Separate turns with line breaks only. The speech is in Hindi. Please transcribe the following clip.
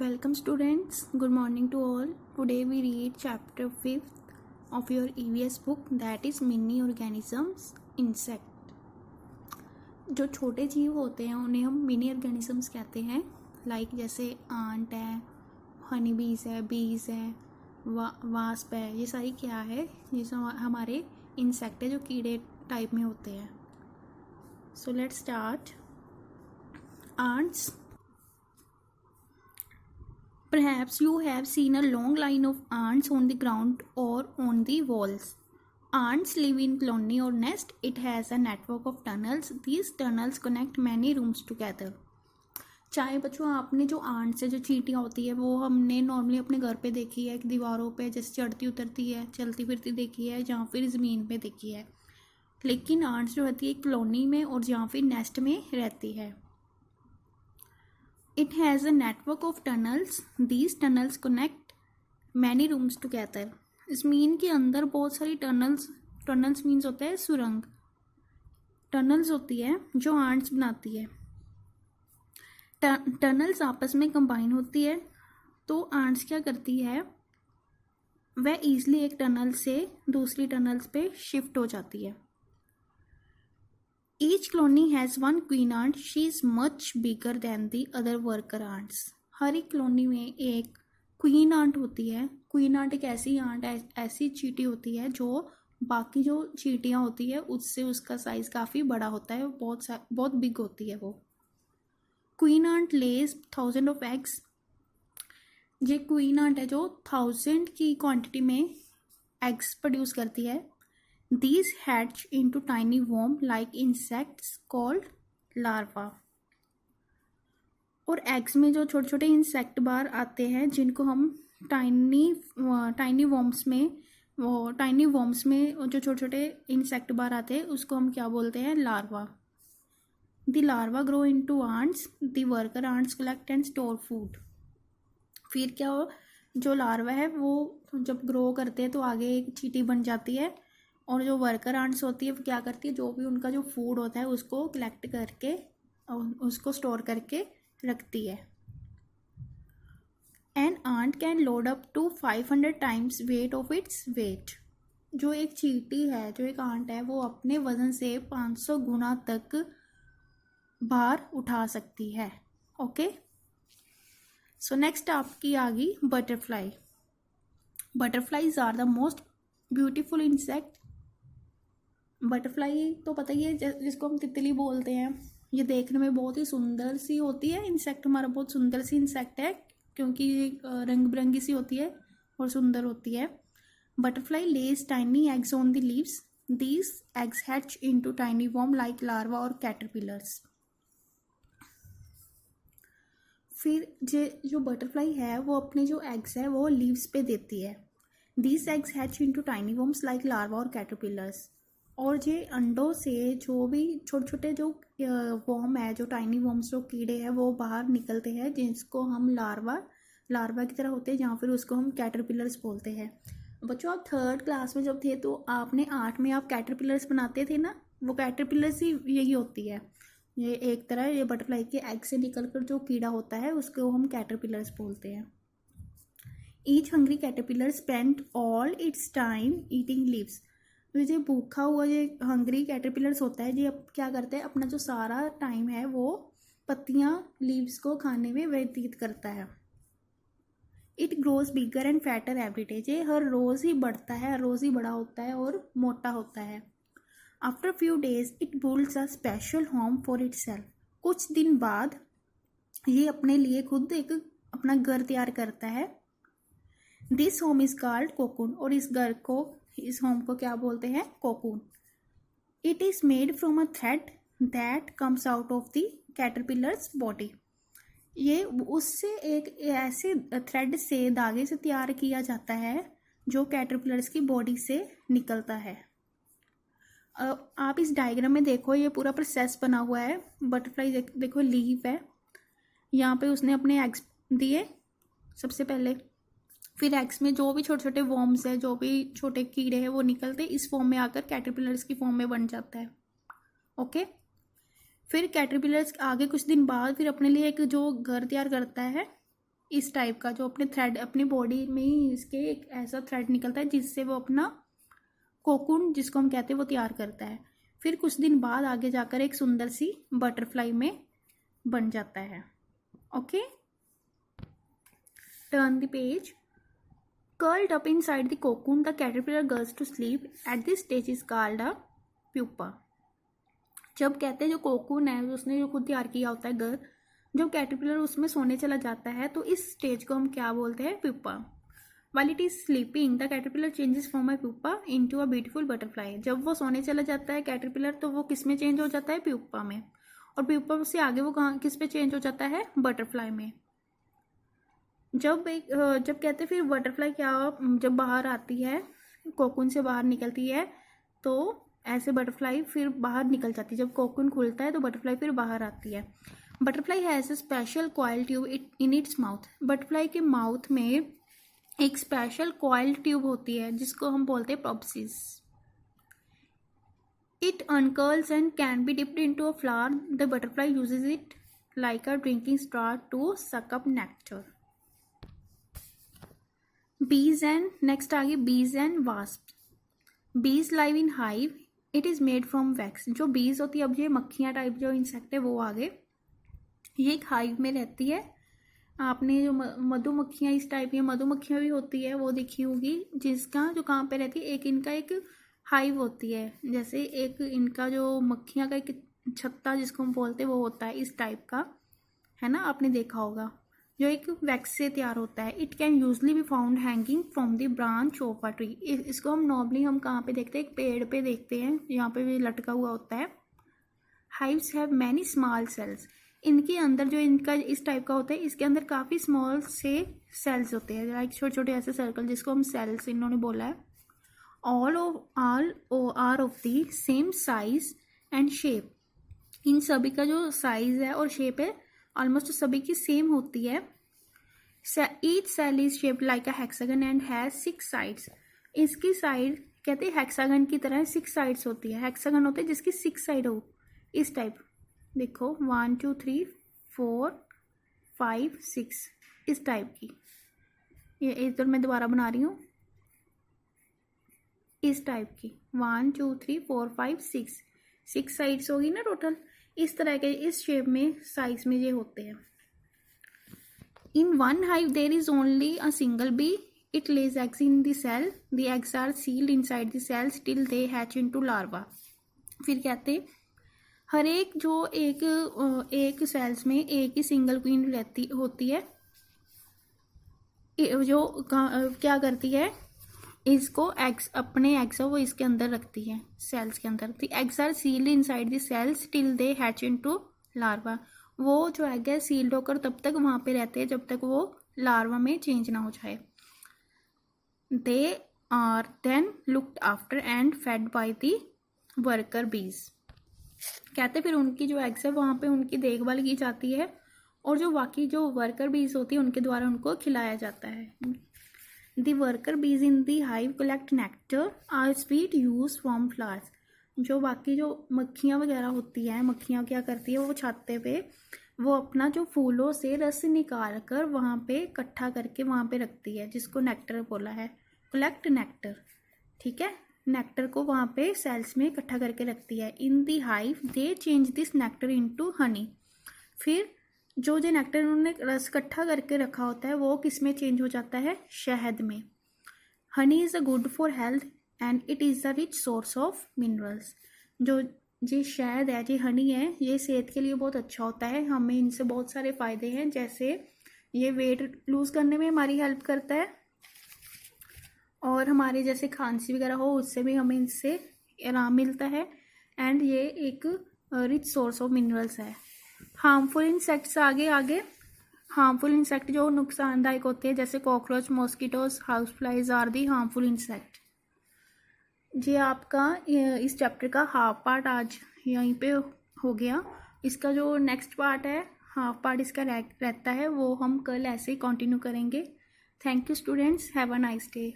Welcome students, good morning to all. Today we read chapter 5th of your EVS book, that is mini organisms insect. जो छोटे जीव होते हैं उन्हें हम मिनी ऑर्गेनिजम्स कहते हैं. लाइक जैसे आंट है, हनी बीज है, बीज है, वास्प है. ये सारी क्या है? ये हमारे इंसेक्ट है जो कीड़े टाइप में होते हैं. So let's start. Ants. Perhaps you have seen a long line of ants on the ground or on the walls. Ants live in colony or nest. It has a network of tunnels. These tunnels connect many rooms together. चाहे बच्चों आपने जो आंट्स है, जो चींटियाँ होती है, वो हमने नॉर्मली अपने घर पे देखी है, दीवारों पे जैसे चढ़ती उतरती है, चलती फिरती देखी है, जहाँ फिर ज़मीन पे देखी है. लेकिन आंट्स जो होती है कॉलोनी में और जहाँ फिर नेस्ट में रहती है. It has a network of tunnels. These tunnels connect many rooms together. ज़मीन के अंदर बहुत सारी टनल्स मीन्स होता है सुरंग. टनल्स होती है जो आंट्स बनाती है. टनल्स आपस में कंबाइन होती है. तो आंट्स क्या करती है, वह ईजिली एक टनल से दूसरी टनल्स पे शिफ्ट हो जाती है. Each colony has one queen ant. She is much bigger than the other worker ants. हर एक कॉलोनी में एक क्वीन आंट होती है. क्वीन आंट एक ऐसी आंट ऐसी चींटी होती है जो बाकी जो चींटियाँ होती है उससे उसका साइज़ काफ़ी बड़ा होता है, बहुत बिग होती है वो. Queen ant lays 1000 of eggs. ये क्वीन आंट है जो 1000 की क्वांटिटी में एग्स प्रोड्यूस करती है. These hatch into tiny worm-like insects called larvae. और एग्स में जो छोटे छोटे इंसेक्ट बाहर आते हैं जिनको हम टाइनी वॉर्म्स में जो छोटे छोटे इंसेक्ट बाहर आते हैं उसको हम क्या बोलते हैं? Larva. The larva grow into ants. The worker ants collect and store food. फिर क्या हो, जो लार्वा है वो जब ग्रो करते हैं तो आगे एक चींटी बन जाती है और जो वर्कर आंट्स होती है वो क्या करती है, जो भी उनका जो फूड होता है उसको कलेक्ट करके उसको स्टोर करके रखती है. An ant can load up to 500 times weight of its weight. जो एक चींटी है, जो एक आंट है, वो अपने वजन से 500 गुना तक भार उठा सकती है. ओके. सो नेक्स्ट आपकी आ गई butterfly. Butterflies are the most beautiful insect. Butterfly तो पता ही है जिसको हम तितली बोलते हैं. ये देखने में बहुत ही सुंदर सी होती है. इंसेक्ट हमारा बहुत सुंदर सी इंसेक्ट है क्योंकि रंग बिरंगी सी होती है और सुंदर होती है. Butterfly lays tiny eggs on the leaves. These eggs hatch into tiny worm like larva और कैटरपिलर्स. फिर जो बटरफ्लाई है वो अपने जो एग्स है वो लीव्स पे देती है. These eggs hatch into tiny worms like larva और कैटरपिलर्स. और ये अंडों से जो भी छोटे छोटे जो वॉर्म है, जो टाइनी वॉर्म्स, जो कीड़े हैं, वो बाहर निकलते हैं जिसको हम लार्वा की तरह होते हैं, जहाँ फिर उसको हम कैटरपिलर्स बोलते हैं. बच्चों आप 3rd क्लास में जब थे तो आपने 8 में आप कैटरपिलर्स बनाते थे ना, वो कैटरपिलर्स ही यही होती है. ये एक तरह ये बटरफ्लाई के एग से निकल कर जो कीड़ा होता है उसको हम कैटरपिलर्स बोलते हैं. Each hungry caterpillar spend all it's time eating leaves. तो ये भूखा हुआ ये हंग्री कैटरपिलर्स होता है, ये अब क्या करते हैं, अपना जो सारा टाइम है वो पत्तियाँ लीव्स को खाने में व्यतीत करता है. It grows bigger and fatter every day. ये हर रोज़ ही बढ़ता है, हर रोज़ ही बड़ा होता है और मोटा होता है. After few days it builds a special home for itself. कुछ दिन बाद ये अपने लिए खुद एक अपना घर तैयार करता है. This home is called cocoon. और इस होम को क्या बोलते हैं? Cocoon. It is made from a thread that comes out of the caterpillars body. ये उससे एक ऐसे थ्रेड से, धागे से तैयार किया जाता है जो कैटरपिलर्स की बॉडी से निकलता है. आप इस डायग्राम में देखो, ये पूरा प्रोसेस बना हुआ है. बटरफ्लाई देखो, लीफ है, यहाँ पे उसने अपने एग्स दिए सबसे पहले. फिर एग्स में जो भी छोटे छोटे वॉर्म्स है, जो भी छोटे कीड़े हैं, वो निकलते इस फॉर्म में आकर कैटरपिलर्स की फॉर्म में बन जाता है. ओके. फिर कैटरपिलर्स आगे कुछ दिन बाद फिर अपने लिए एक जो घर तैयार करता है इस टाइप का, जो अपने थ्रेड अपनी बॉडी में ही इसके एक ऐसा थ्रेड निकलता है जिससे वो अपना कोकून, जिसको हम कहते हैं, वो तैयार करता है। फिर कुछ दिन बाद आगे जाकर एक सुंदर सी बटरफ्लाई में बन जाता है। Okay, turn the page. Curled up inside the cocoon, the caterpillar goes to sleep. At this stage is called a pupa. जब कहते हैं जो कोकून है, उसने जो खुद तैयार किया होता है घर, जब कैटरपिलर उसमें सोने चला जाता है तो इस स्टेज को हम क्या बोलते हैं? Pupa. While it is sleeping, the caterpillar changes from a pupa into a beautiful butterfly. जब वो सोने चला जाता है कैटरपिलर, तो वो किस में चेंज हो जाता है? प्यूपा में। और प्यूपा से आगे वो कहाँ किस पे चेंज हो जाता है? बटरफ्लाई में। जब कहते हैं फिर बटरफ्लाई क्या, जब बाहर आती है, कोकून से बाहर निकलती है, तो ऐसे बटरफ्लाई फिर बाहर निकल जाती है। जब कोकून खुलता है तो बटरफ्लाई फिर बाहर आती है। Butterfly has a special coil tube in its mouth. Butterfly के माउथ में एक स्पेशल कॉइल ट्यूब होती है जिसको हम बोलते हैं proboscis. It uncurls and can be dipped into a flower. The butterfly uses it like a drinking straw to suck up nectar. Bees and next आगे bees and wasp. Bees live in hive, it is made from wax. जो बीज होती है, अब ये मक्खियाँ टाइप जो इंसेक्ट है वो आगे, ये एक हाइव में रहती है। आपने जो मधुमक्खियाँ इस टाइप की मधुमक्खियाँ भी होती है वो देखी होगी, जिसका जो कहाँ पे रहती है, एक इनका एक हाइव होती है, जैसे एक इनका जो मक्खियाँ का एक छत्ता जिसको हम बोलते हैं वो होता है इस टाइप का, है ना, आपने देखा होगा, जो एक वैक्स से तैयार होता है। It can usually be found hanging from the branch of a tree. इसको हम नॉर्मली हम कहाँ पे देखते हैं? एक पेड़ पे देखते हैं, यहाँ पे भी लटका हुआ होता है। Hives have many small cells. इनके अंदर जो इनका इस टाइप का होता है, इसके अंदर काफ़ी स्मॉल से सेल्स होते हैं, लाइक छोटे छोटे ऐसे सर्कल, जिसको हम सेल्स इन्होंने बोला है। All are of the same size and shape. इन सभी का जो साइज है और शेप है ऑलमोस्ट सभी की सेम होती है। Each cell is shaped like a hexagon and has 6 sides. इसकी साइड कहते हैं हेक्सागन की तरह 6 साइड्स होती है। हेक्सागन होते हैं जिसकी 6 साइड हो, इस टाइप देखो 1 2 3 4 5 6 इस टाइप की। ये इधर मैं दोबारा बना रही हूँ, इस टाइप की 1 2 3 4 5 6 साइड्स होगी ना टोटल। इस तरह के इस शेप में साइज में ये होते हैं। In one hive there is only a single bee. It lays eggs in the cell. The eggs are sealed inside the cells till they hatch into larva. फिर कहते हर एक जो एक सेल्स में एक ही सिंगल क्वीन रहती होती है, जो क्या करती है, इसको एग्स अपने एग्स है वो इसके अंदर रखती है, सेल्स के अंदर। The eggs are sealed inside the cells till they hatch into larva. वो जो एग है सील्ड होकर तब तक वहाँ पे रहते हैं जब तक वो लार्वा में चेंज ना हो जाए। They are then looked after and fed by the worker bees. कहते फिर उनकी जो एग्स है वहाँ पे उनकी देखभाल की जाती है और जो बाकी जो वर्कर बीज होती है उनके द्वारा उनको खिलाया जाता है। The worker bees in the hive collect nectar, are sweet used from flowers. जो बाकी जो मक्खियाँ वगैरह होती हैं, मक्खियाँ क्या करती है, वो छाते पे वो अपना जो फूलों से रस निकाल कर वहाँ पे इकट्ठा करके वहाँ पे रखती है, जिसको नेक्टर बोला है, कलेक्ट नेक्टर। ठीक है, नेक्टर को वहाँ पे सेल्स में इकट्ठा करके रखती है। In the hive they change this nectar into honey. फिर जो नेक्टर उन्होंने रस इकट्ठा करके रखा होता है वो किस में चेंज हो जाता है? शहद में। Honey is a good for health and it is a rich source of minerals. जो ये शहद है, ये हनी है, ये सेहत के लिए बहुत अच्छा होता है। हमें इनसे बहुत सारे फ़ायदे हैं, जैसे ये वेट लूज़ करने में हमारी हेल्प करता है और हमारे जैसे खांसी वगैरह हो उससे भी हमें इनसे आराम मिलता है। एंड ये एक रिच सोर्स ऑफ मिनरल्स है। हार्मफुल इंसेक्ट्स आगे हार्मफुल इंसेक्ट जो नुकसानदायक होते हैं, जैसे cockroach, mosquitoes, house flies are the harmful insect. ये आपका इस चैप्टर का हाफ पार्ट आज यहीं पे हो गया। इसका जो नेक्स्ट पार्ट है, हाफ पार्ट इसका रहता है, वो हम कल ऐसे ही कंटिन्यू करेंगे। Thank you students, have a nice day.